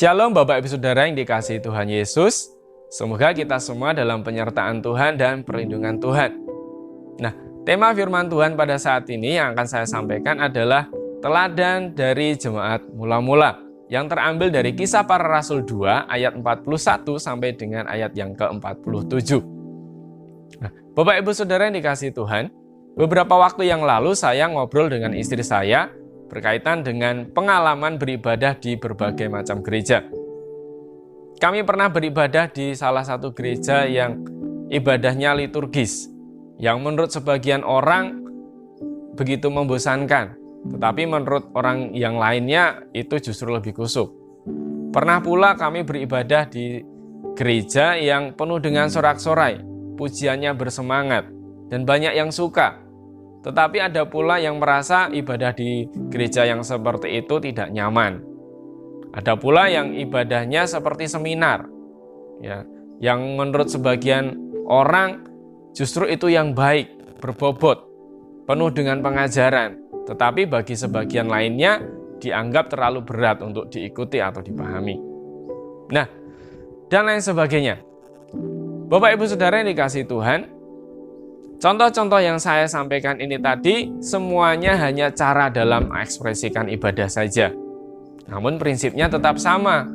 Shalom Bapak Ibu Saudara yang dikasihi Tuhan Yesus. Semoga kita semua dalam penyertaan Tuhan dan perlindungan Tuhan. Nah, tema firman Tuhan pada saat ini yang akan saya sampaikan adalah teladan dari jemaat mula-mula yang terambil dari Kisah Para Rasul 2 ayat 41 sampai dengan ayat yang ke-47. Nah, Bapak Ibu Saudara yang dikasihi Tuhan, beberapa waktu yang lalu saya ngobrol dengan istri saya berkaitan dengan pengalaman beribadah di berbagai macam gereja. Kami pernah beribadah di salah satu gereja yang ibadahnya liturgis, yang menurut sebagian orang begitu membosankan, tetapi menurut orang yang lainnya itu justru lebih khusyuk. Pernah pula kami beribadah di gereja yang penuh dengan sorak-sorai, pujiannya bersemangat, dan banyak yang suka. Tetapi ada pula yang merasa ibadah di gereja yang seperti itu tidak nyaman. Ada pula yang ibadahnya seperti seminar, ya, yang menurut sebagian orang justru itu yang baik, berbobot, penuh dengan pengajaran. Tetapi bagi sebagian lainnya dianggap terlalu berat untuk diikuti atau dipahami. Nah, dan lain sebagainya. Bapak Ibu Saudara yang dikasihi Tuhan, contoh-contoh yang saya sampaikan ini tadi semuanya hanya cara dalam mengekspresikan ibadah saja. Namun prinsipnya tetap sama.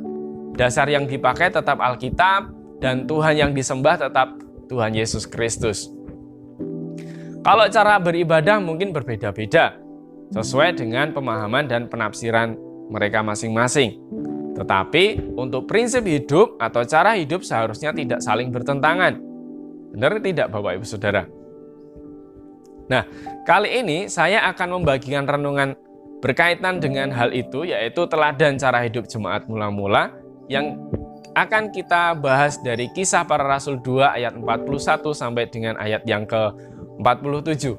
Dasar yang dipakai tetap Alkitab dan Tuhan yang disembah tetap Tuhan Yesus Kristus. Kalau cara beribadah mungkin berbeda-beda sesuai dengan pemahaman dan penafsiran mereka masing-masing. Tetapi untuk prinsip hidup atau cara hidup seharusnya tidak saling bertentangan. Benar tidak Bapak Ibu Saudara? Nah, kali ini saya akan membagikan renungan berkaitan dengan hal itu, yaitu teladan cara hidup jemaat mula-mula yang akan kita bahas dari Kisah Para Rasul 2 ayat 41 sampai dengan ayat yang ke-47.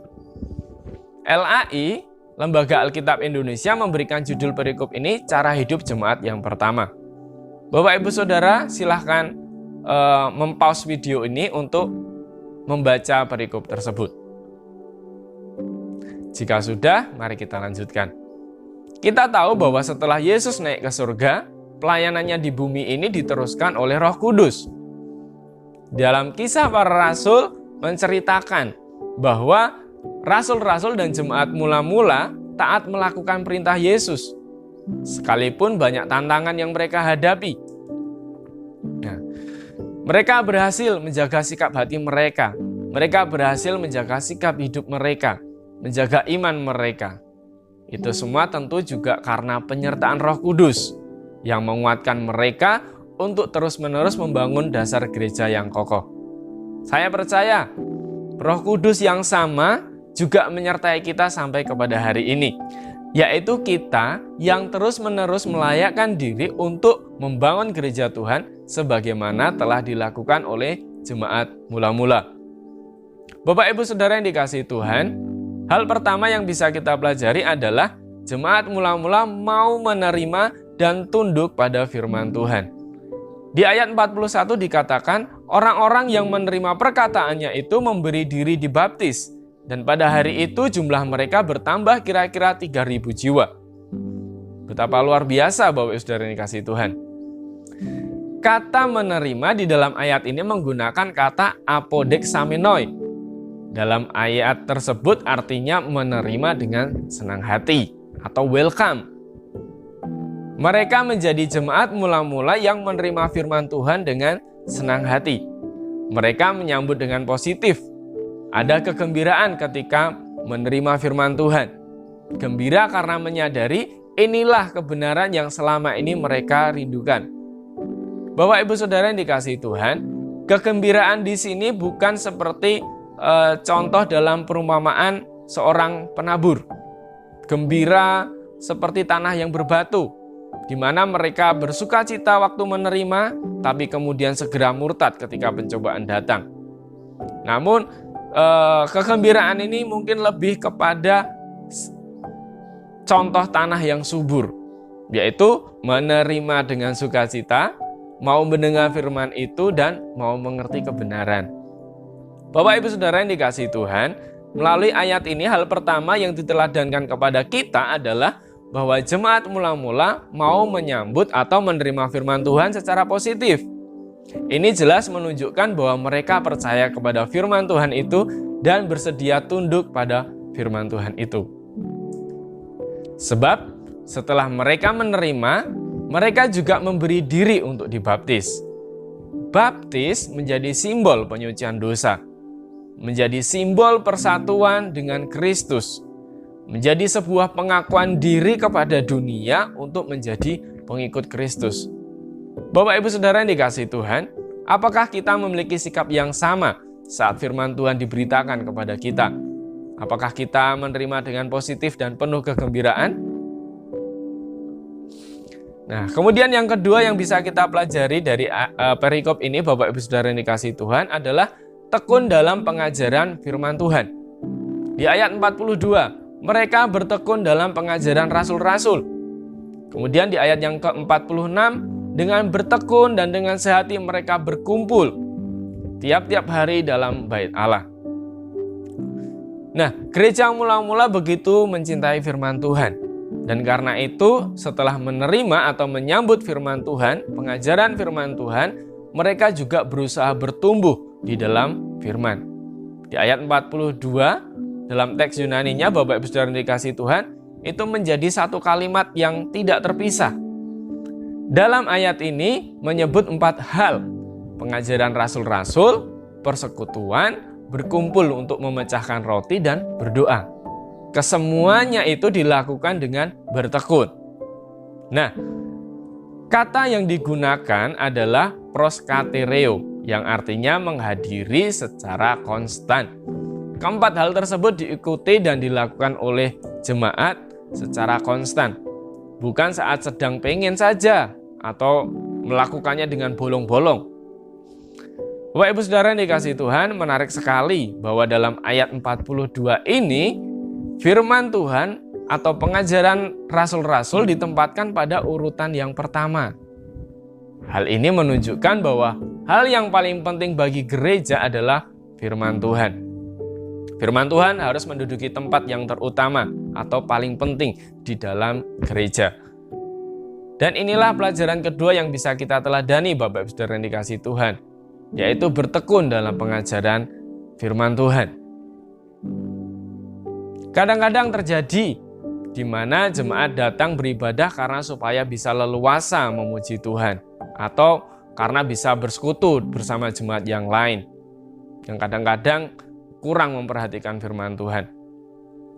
LAI, Lembaga Alkitab Indonesia, memberikan judul perikop ini Cara Hidup Jemaat yang Pertama. Bapak Ibu Saudara silahkan mempause video ini untuk membaca perikop tersebut. Jika sudah, mari kita lanjutkan. Kita tahu bahwa setelah Yesus naik ke surga, pelayanannya di bumi ini diteruskan oleh Roh Kudus. Dalam Kisah Para Rasul menceritakan bahwa rasul-rasul dan jemaat mula-mula taat melakukan perintah Yesus, sekalipun banyak tantangan yang mereka hadapi. Nah, mereka berhasil menjaga sikap hati mereka. Mereka berhasil menjaga sikap hidup mereka, menjaga iman mereka. Itu semua tentu juga karena penyertaan Roh Kudus yang menguatkan mereka untuk terus-menerus membangun dasar gereja yang kokoh. Saya percaya Roh Kudus yang sama juga menyertai kita sampai kepada hari ini, yaitu kita yang terus-menerus melayakkan diri untuk membangun gereja Tuhan sebagaimana telah dilakukan oleh jemaat mula-mula. Bapak Ibu Saudara yang dikasihi Tuhan, hal pertama yang bisa kita pelajari adalah jemaat mula-mula mau menerima dan tunduk pada firman Tuhan. Di ayat 41 dikatakan, orang-orang yang menerima perkataannya itu memberi diri dibaptis, dan pada hari itu jumlah mereka bertambah kira-kira 3.000 jiwa. Betapa luar biasa Bapak Ibu Saudara yang dikasihi Tuhan. Kata menerima di dalam ayat ini menggunakan kata apodexamenoi. Dalam ayat tersebut artinya menerima dengan senang hati atau welcome. Mereka menjadi jemaat mula-mula yang menerima firman Tuhan dengan senang hati. Mereka menyambut dengan positif. Ada kegembiraan ketika menerima firman Tuhan. Gembira karena menyadari inilah kebenaran yang selama ini mereka rindukan. Bapak Ibu Saudara yang dikasihi Tuhan, kegembiraan di sini bukan seperti contoh dalam perumpamaan seorang penabur. Gembira seperti tanah yang berbatu, di mana mereka bersuka cita waktu menerima, tapi kemudian segera murtad ketika pencobaan datang. Namun, kegembiraan ini mungkin lebih kepada contoh tanah yang subur, yaitu menerima dengan sukacita, mau mendengar firman itu, dan mau mengerti kebenaran. Bapak Ibu Saudara yang dikasihi Tuhan, melalui ayat ini hal pertama yang diteladankan kepada kita adalah bahwa jemaat mula-mula mau menyambut atau menerima firman Tuhan secara positif. Ini jelas menunjukkan bahwa mereka percaya kepada firman Tuhan itu dan bersedia tunduk pada firman Tuhan itu. Sebab setelah mereka menerima, mereka juga memberi diri untuk dibaptis. Baptis menjadi simbol penyucian dosa, menjadi simbol persatuan dengan Kristus, menjadi sebuah pengakuan diri kepada dunia untuk menjadi pengikut Kristus. Bapak Ibu Saudara yang dikasihi Tuhan, apakah kita memiliki sikap yang sama saat firman Tuhan diberitakan kepada kita? Apakah kita menerima dengan positif dan penuh kegembiraan? Nah, kemudian yang kedua yang bisa kita pelajari dari perikop ini, Bapak Ibu Saudara yang dikasihi Tuhan, adalah tekun dalam pengajaran firman Tuhan. Di ayat 42, mereka bertekun dalam pengajaran rasul-rasul. Kemudian di ayat yang ke-46, dengan bertekun dan dengan sehati mereka berkumpul tiap-tiap hari dalam bait Allah. Nah, gereja mula-mula begitu mencintai firman Tuhan. Dan karena itu, setelah menerima atau menyambut firman Tuhan, pengajaran firman Tuhan, mereka juga berusaha bertumbuh di dalam firman. Di ayat 42, dalam teks Yunaninya, Bapak Ibu Saudara yang dikasihi Tuhan, itu menjadi satu kalimat yang tidak terpisah. Dalam ayat ini menyebut 4 hal: pengajaran rasul-rasul, persekutuan, berkumpul untuk memecahkan roti, dan berdoa. Kesemuanya itu dilakukan dengan bertekun. Nah, kata yang digunakan adalah proskatereo, yang artinya menghadiri secara konstan. Keempat hal tersebut diikuti dan dilakukan oleh jemaat secara konstan, bukan saat sedang pengen saja atau melakukannya dengan bolong-bolong. Bapak Ibu Saudara yang dikasihi Tuhan, menarik sekali bahwa dalam ayat 42 ini firman Tuhan atau pengajaran rasul-rasul ditempatkan pada urutan yang pertama. Hal ini menunjukkan bahwa hal yang paling penting bagi gereja adalah firman Tuhan. Firman Tuhan harus menduduki tempat yang terutama atau paling penting di dalam gereja. Dan inilah pelajaran kedua yang bisa kita teladani, Bapak Ibu Saudara yang dikasihi Tuhan, yaitu bertekun dalam pengajaran firman Tuhan. Kadang-kadang terjadi di mana jemaat datang beribadah karena supaya bisa leluasa memuji Tuhan, atau karena bisa bersekutu bersama jemaat yang lain, yang kadang-kadang kurang memperhatikan firman Tuhan.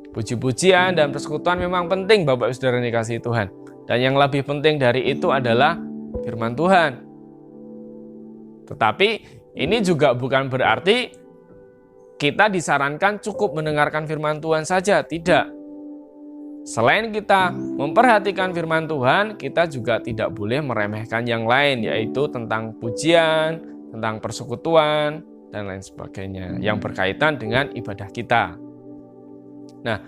Puji-pujian dan persekutuan memang penting, Bapak Ibu Saudara yang dikasihi Tuhan. Dan yang lebih penting dari itu adalah firman Tuhan. Tetapi ini juga bukan berarti kita disarankan cukup mendengarkan firman Tuhan saja. Tidak. Selain kita memperhatikan firman Tuhan, kita juga tidak boleh meremehkan yang lain, yaitu tentang pujian, tentang persekutuan, dan lain sebagainya yang berkaitan dengan ibadah kita. Nah,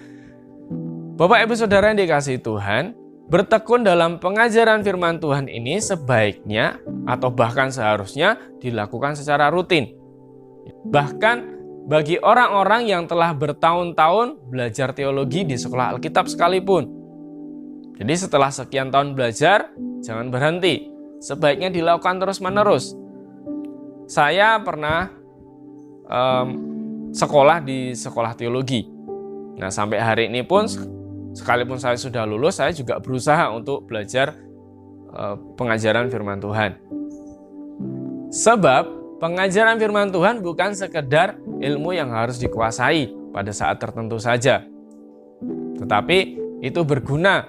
Bapak Ibu Saudara yang dikasihi Tuhan, bertekun dalam pengajaran firman Tuhan ini sebaiknya atau bahkan seharusnya dilakukan secara rutin. Bahkan bagi orang-orang yang telah bertahun-tahun belajar teologi di sekolah Alkitab sekalipun. Jadi setelah sekian tahun belajar, jangan berhenti. Sebaiknya dilakukan terus-menerus. Saya pernah sekolah di sekolah teologi. Nah, sampai hari ini pun, sekalipun saya sudah lulus, saya juga berusaha untuk belajar pengajaran firman Tuhan. Sebab pengajaran firman Tuhan bukan sekedar ilmu yang harus dikuasai pada saat tertentu saja, tetapi itu berguna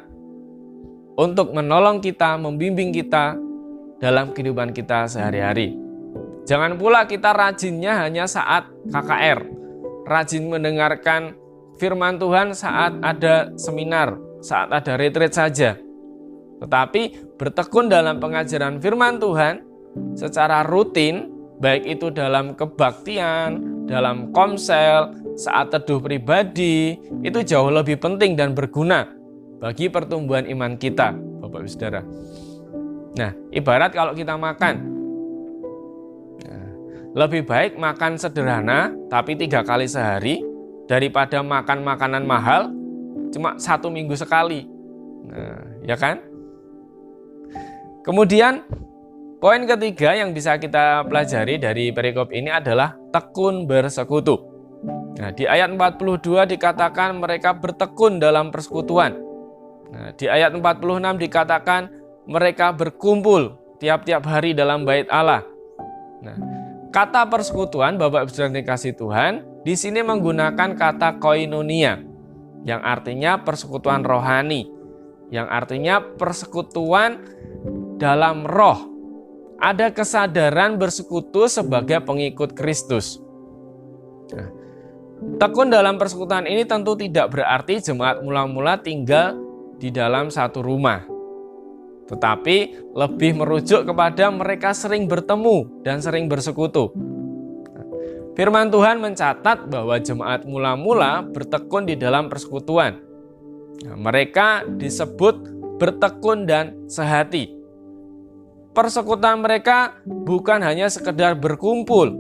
untuk menolong kita, membimbing kita dalam kehidupan kita sehari-hari. Jangan pula kita rajinnya hanya saat KKR, rajin mendengarkan firman Tuhan saat ada seminar, saat ada retreat saja. Tetapi bertekun dalam pengajaran firman Tuhan secara rutin, baik itu dalam kebaktian, dalam komsel, saat teduh pribadi, itu jauh lebih penting dan berguna bagi pertumbuhan iman kita, Bapak Ibu Saudara. Nah, ibarat kalau kita makan, lebih baik makan sederhana tapi 3 kali sehari daripada makan makanan mahal cuma 1 minggu sekali. Nah, ya kan? Kemudian poin ketiga yang bisa kita pelajari dari perikop ini adalah tekun bersekutu. Nah, di ayat 42 dikatakan mereka bertekun dalam persekutuan. Nah, di ayat 46 dikatakan mereka berkumpul tiap-tiap hari dalam bait Allah. Nah, kata persekutuan, Bapak Ibu Saudara dikasih Tuhan, di sini menggunakan kata koinonia, yang artinya persekutuan rohani, yang artinya persekutuan dalam roh. Ada kesadaran bersekutu sebagai pengikut Kristus. Nah, tekun dalam persekutuan ini tentu tidak berarti jemaat mula-mula tinggal di dalam satu rumah, tetapi lebih merujuk kepada mereka sering bertemu dan sering bersekutu. Firman Tuhan mencatat bahwa jemaat mula-mula bertekun di dalam persekutuan. Nah, mereka disebut bertekun dan sehati. Persekutuan mereka bukan hanya sekedar berkumpul,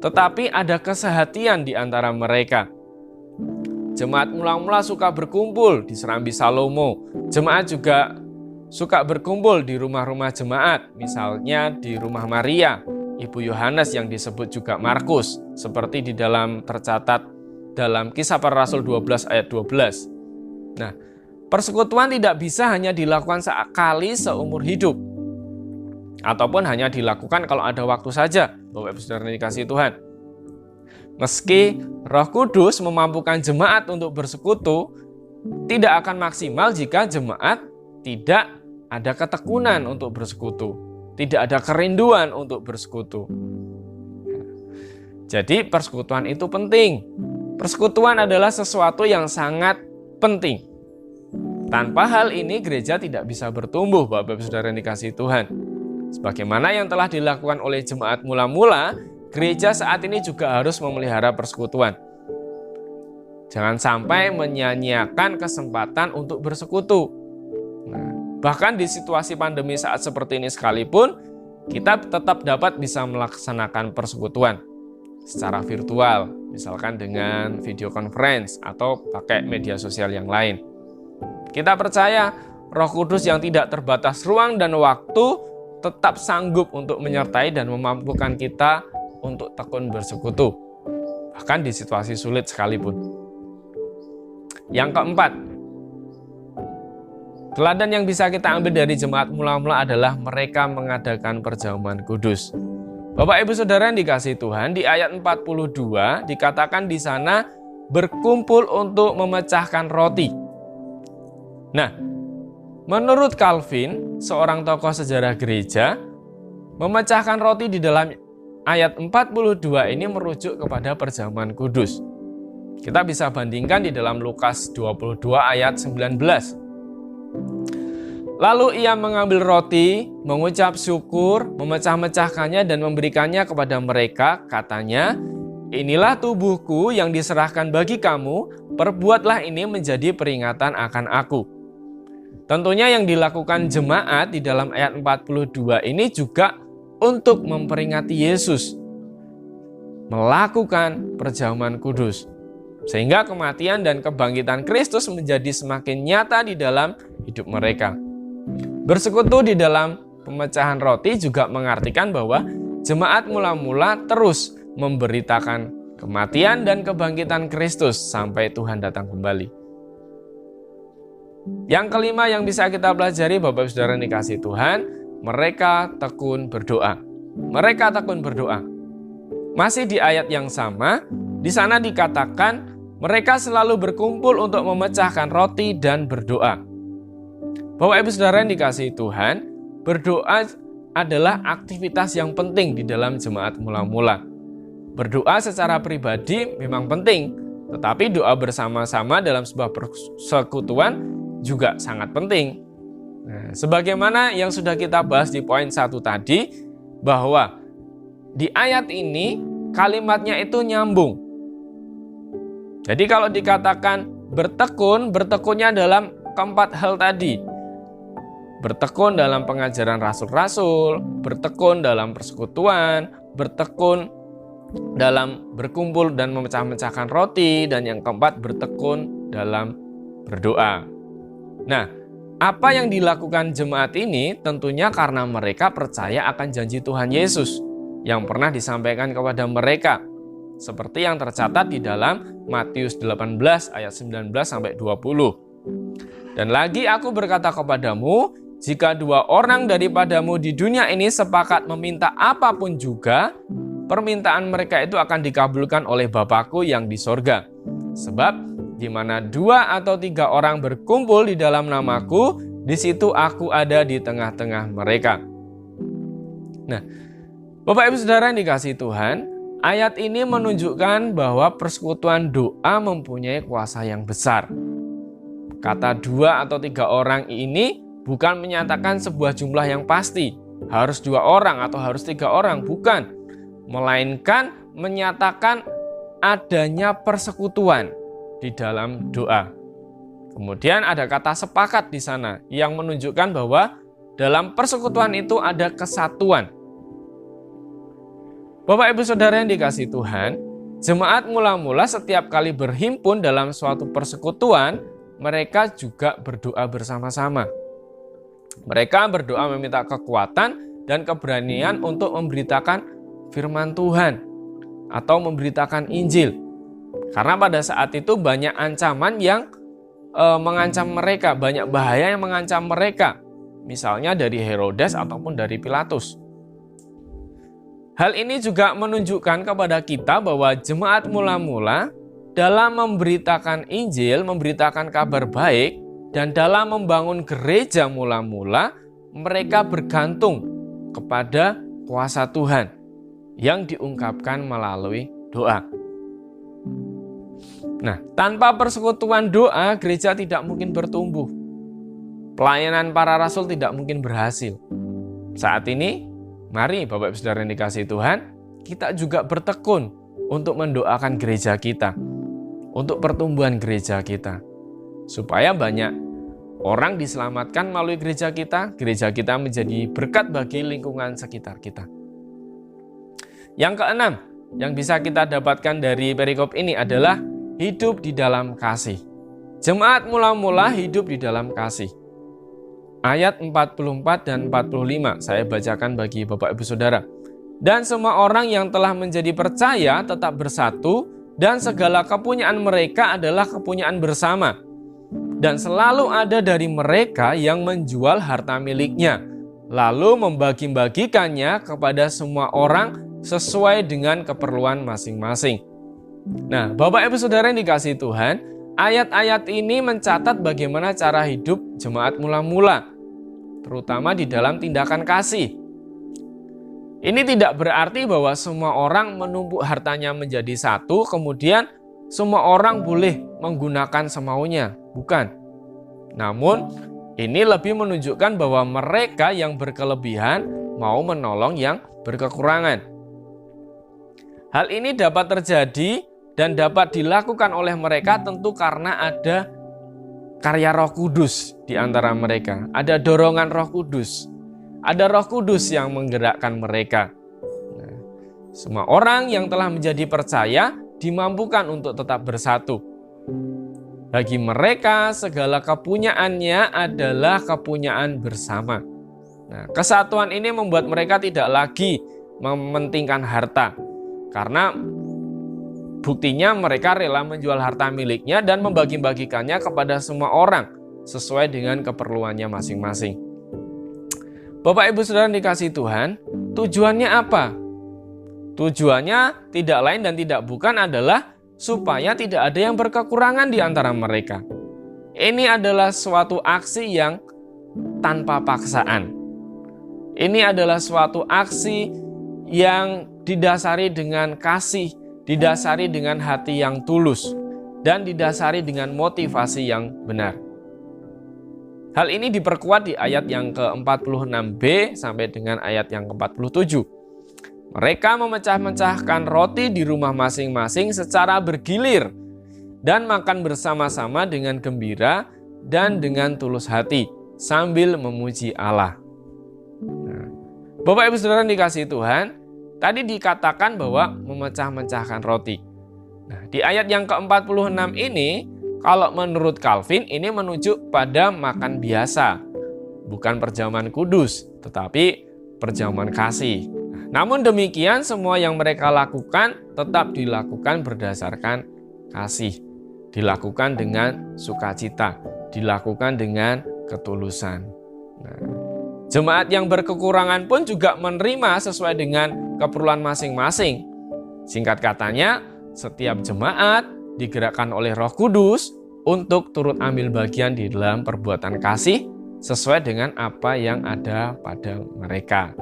tetapi ada kesehatian di antara mereka. Jemaat mula-mula suka berkumpul di Serambi Salomo. Jemaat juga suka berkumpul di rumah-rumah jemaat, misalnya di rumah Maria, Ibu Yohanes yang disebut juga Markus, seperti di dalam tercatat dalam Kisah Para Rasul 12 ayat 12. Nah, persekutuan tidak bisa hanya dilakukan sekali seumur hidup, ataupun hanya dilakukan kalau ada waktu saja, Bapak Ibu Saudara dikasihi Tuhan. Meski Roh Kudus memampukan jemaat untuk bersekutu, tidak akan maksimal jika jemaat tidak ada ketekunan untuk bersekutu, tidak ada kerinduan untuk bersekutu. Jadi persekutuan itu penting. Persekutuan adalah sesuatu yang sangat penting. Tanpa hal ini gereja tidak bisa bertumbuh, Bapak Ibu Saudara yang dikasihi Tuhan. Sebagaimana yang telah dilakukan oleh jemaat mula-mula, gereja saat ini juga harus memelihara persekutuan. Jangan sampai menyia-nyiakan kesempatan untuk bersekutu. Nah, bahkan di situasi pandemi saat seperti ini sekalipun, kita tetap dapat bisa melaksanakan persekutuan secara virtual, misalkan dengan video conference atau pakai media sosial yang lain. Kita percaya Roh Kudus yang tidak terbatas ruang dan waktu tetap sanggup untuk menyertai dan memampukan kita untuk tekun bersekutu, bahkan di situasi sulit sekalipun. Yang keempat, teladan yang bisa kita ambil dari jemaat mula-mula adalah mereka mengadakan perjamuan kudus. Bapak Ibu Saudara yang dikasihi Tuhan, di ayat 42 dikatakan di sana berkumpul untuk memecahkan roti. Nah, menurut Calvin, seorang tokoh sejarah gereja, memecahkan roti di dalam ayat 42 ini merujuk kepada perjamuan kudus. Kita bisa bandingkan di dalam Lukas 22 ayat 19. Lalu ia mengambil roti, mengucap syukur, memecah-mecahkannya dan memberikannya kepada mereka, katanya, "Inilah tubuhku yang diserahkan bagi kamu, perbuatlah ini menjadi peringatan akan aku." Tentunya yang dilakukan jemaat di dalam ayat 42 ini juga untuk memperingati Yesus melakukan perjamuan kudus, sehingga kematian dan kebangkitan Kristus menjadi semakin nyata di dalam hidup mereka. Bersekutu di dalam pemecahan roti juga mengartikan bahwa jemaat mula-mula terus memberitakan kematian dan kebangkitan Kristus sampai Tuhan datang kembali. Yang kelima yang bisa kita pelajari, Bapak Saudara yang dikasihi Tuhan, mereka tekun berdoa. Mereka tekun berdoa. Masih di ayat yang sama, di sana dikatakan mereka selalu berkumpul untuk memecahkan roti dan berdoa. Bapak Ibu Saudara yang dikasihi Tuhan, berdoa adalah aktivitas yang penting di dalam jemaat mula-mula. Berdoa secara pribadi memang penting, tetapi doa bersama-sama dalam sebuah persekutuan juga sangat penting. Nah, sebagaimana yang sudah kita bahas di poin 1 tadi, bahwa di ayat ini kalimatnya itu nyambung. Jadi kalau dikatakan bertekun, bertekunnya dalam keempat hal tadi. Bertekun dalam pengajaran rasul-rasul, bertekun dalam persekutuan, bertekun dalam berkumpul dan memecah-mecahkan roti, dan yang keempat bertekun dalam berdoa. Nah, Apa yang dilakukan jemaat ini tentunya karena mereka percaya akan janji Tuhan Yesus yang pernah disampaikan kepada mereka, seperti yang tercatat di dalam Matius 18 ayat 19-20. Dan lagi aku berkata kepadamu, jika 2 orang daripadamu di dunia ini sepakat meminta apapun juga, permintaan mereka itu akan dikabulkan oleh Bapa-Ku yang di sorga. Sebab di mana 2 atau 3 orang berkumpul di dalam namaku, di situ aku ada di tengah-tengah mereka. Nah, Bapak Ibu Saudara yang dikasihi Tuhan, ayat ini menunjukkan bahwa persekutuan doa mempunyai kuasa yang besar. Kata 2 atau 3 orang ini bukan menyatakan sebuah jumlah yang pasti, harus 2 orang atau harus 3 orang, bukan. Melainkan menyatakan adanya persekutuan di dalam doa. Kemudian ada kata sepakat di sana yang menunjukkan bahwa dalam persekutuan itu ada kesatuan. Bapak Ibu Saudara yang dikasihi Tuhan, jemaat mula-mula setiap kali berhimpun dalam suatu persekutuan, mereka juga berdoa bersama-sama. Mereka berdoa meminta kekuatan dan keberanian untuk memberitakan firman Tuhan atau memberitakan Injil. Karena pada saat itu banyak ancaman yang mengancam mereka, banyak bahaya yang mengancam mereka. Misalnya dari Herodes ataupun dari Pilatus. Hal ini juga menunjukkan kepada kita bahwa jemaat mula-mula dalam memberitakan Injil, memberitakan kabar baik, dan dalam membangun gereja mula-mula, mereka bergantung kepada kuasa Tuhan yang diungkapkan melalui doa. Nah, tanpa persekutuan doa, gereja tidak mungkin bertumbuh. Pelayanan para rasul tidak mungkin berhasil. Saat ini, mari Bapak Ibu Saudara yang dikasihi Tuhan, kita juga bertekun untuk mendoakan gereja kita, untuk pertumbuhan gereja kita, supaya banyak orang diselamatkan melalui gereja kita menjadi berkat bagi lingkungan sekitar kita. Yang keenam, yang bisa kita dapatkan dari perikop ini adalah hidup di dalam kasih. Jemaat mula-mula hidup di dalam kasih. Ayat 44 dan 45 saya bacakan bagi Bapak Ibu Saudara. Dan semua orang yang telah menjadi percaya tetap bersatu, dan segala kepunyaan mereka adalah kepunyaan bersama. Dan selalu ada dari mereka yang menjual harta miliknya, lalu membagi-bagikannya kepada semua orang sesuai dengan keperluan masing-masing. Nah, Bapak Ibu Saudara yang dikasihi Tuhan, ayat-ayat ini mencatat bagaimana cara hidup jemaat mula-mula, terutama di dalam tindakan kasih. Ini tidak berarti bahwa semua orang menumpuk hartanya menjadi satu, kemudian semua orang boleh menggunakan semaunya. Bukan. Namun, ini lebih menunjukkan bahwa mereka yang berkelebihan mau menolong yang berkekurangan. Hal ini dapat terjadi dan dapat dilakukan oleh mereka tentu karena ada karya Roh Kudus di antara mereka. Ada dorongan Roh Kudus. Ada Roh Kudus yang menggerakkan mereka. Nah, semua orang yang telah menjadi percaya dimampukan untuk tetap bersatu. Bagi mereka, segala kepunyaannya adalah kepunyaan bersama. Nah, kesatuan ini membuat mereka tidak lagi mementingkan harta. Karena buktinya mereka rela menjual harta miliknya dan membagi-bagikannya kepada semua orang sesuai dengan keperluannya masing-masing. Bapak Ibu Saudara yang dikasihi Tuhan, tujuannya apa? Tujuannya tidak lain dan tidak bukan adalah supaya tidak ada yang berkekurangan di antara mereka. Ini adalah suatu aksi yang tanpa paksaan. Ini adalah suatu aksi yang didasari dengan kasih, didasari dengan hati yang tulus, dan didasari dengan motivasi yang benar. Hal ini diperkuat di ayat yang ke-46b sampai dengan ayat yang ke-47. Mereka memecah-mecahkan roti di rumah masing-masing secara bergilir dan makan bersama-sama dengan gembira dan dengan tulus hati sambil memuji Allah. Nah, Bapak Ibu Saudara yang dikasihi Tuhan, tadi dikatakan bahwa memecah-mecahkan roti. Nah, di ayat yang ke-46 ini, Kalau menurut Calvin ini menuju pada makan biasa, bukan perjamuan kudus, tetapi perjamuan kasih. Namun demikian, semua yang mereka lakukan tetap dilakukan berdasarkan kasih, dilakukan dengan sukacita, dilakukan dengan ketulusan. Nah, jemaat yang berkekurangan pun juga menerima sesuai dengan keperluan masing-masing. Singkat katanya, setiap jemaat digerakkan oleh Roh Kudus untuk turut ambil bagian di dalam perbuatan kasih sesuai dengan apa yang ada pada mereka.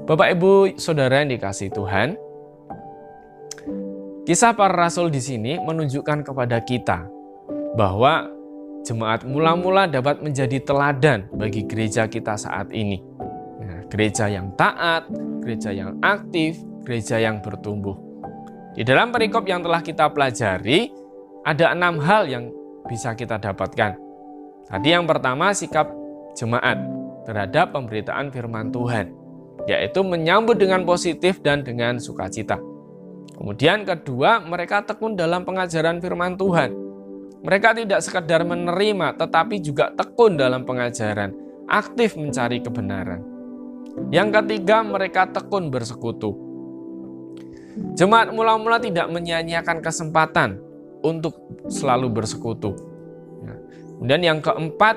Bapak, Ibu, Saudara yang dikasihi Tuhan, kisah para rasul di sini menunjukkan kepada kita bahwa jemaat mula-mula dapat menjadi teladan bagi gereja kita saat ini. Nah, gereja yang taat, gereja yang aktif, gereja yang bertumbuh. Di dalam perikop yang telah kita pelajari, ada 6 hal yang bisa kita dapatkan. Tadi yang pertama, sikap jemaat terhadap pemberitaan firman Tuhan, yaitu menyambut dengan positif dan dengan sukacita. Kemudian kedua, mereka tekun dalam pengajaran firman Tuhan. Mereka tidak sekadar menerima, tetapi juga tekun dalam pengajaran, aktif mencari kebenaran. Yang ketiga, mereka tekun bersekutu. Jemaat mula-mula tidak menyia-nyiakan kesempatan untuk selalu bersekutu. Kemudian yang keempat,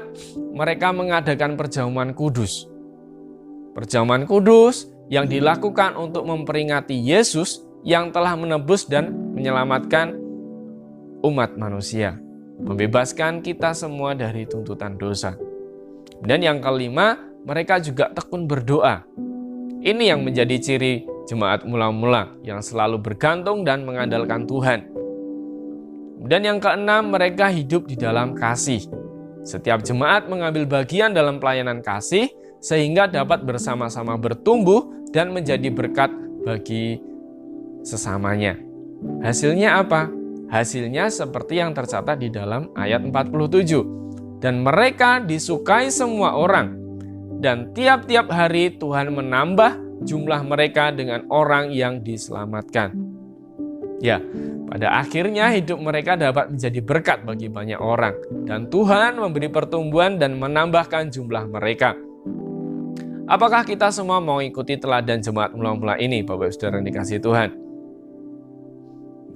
mereka mengadakan perjamuan kudus. Perjamuan kudus yang dilakukan untuk memperingati Yesus yang telah menebus dan menyelamatkan umat manusia, membebaskan kita semua dari tuntutan dosa. Dan yang kelima, mereka juga tekun berdoa. Ini yang menjadi ciri jemaat mula-mula yang selalu bergantung dan mengandalkan Tuhan. Dan yang keenam, mereka hidup di dalam kasih. Setiap jemaat mengambil bagian dalam pelayanan kasih sehingga dapat bersama-sama bertumbuh dan menjadi berkat bagi sesamanya. Hasilnya apa? Hasilnya seperti yang tercatat di dalam ayat 47. Dan mereka disukai semua orang. Dan tiap-tiap hari Tuhan menambah jumlah mereka dengan orang yang diselamatkan. Ya, pada akhirnya hidup mereka dapat menjadi berkat bagi banyak orang. Dan Tuhan memberi pertumbuhan dan menambahkan jumlah mereka. Apakah kita semua mau ikuti teladan jemaat mula-mula ini, Bapak Saudara yang dikasihi Tuhan?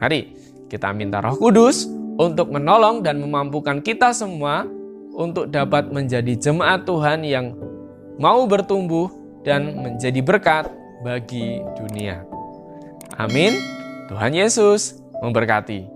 Mari kita minta Roh Kudus untuk menolong dan memampukan kita semua untuk dapat menjadi jemaat Tuhan yang mau bertumbuh dan menjadi berkat bagi dunia. Amin. Tuhan Yesus memberkati.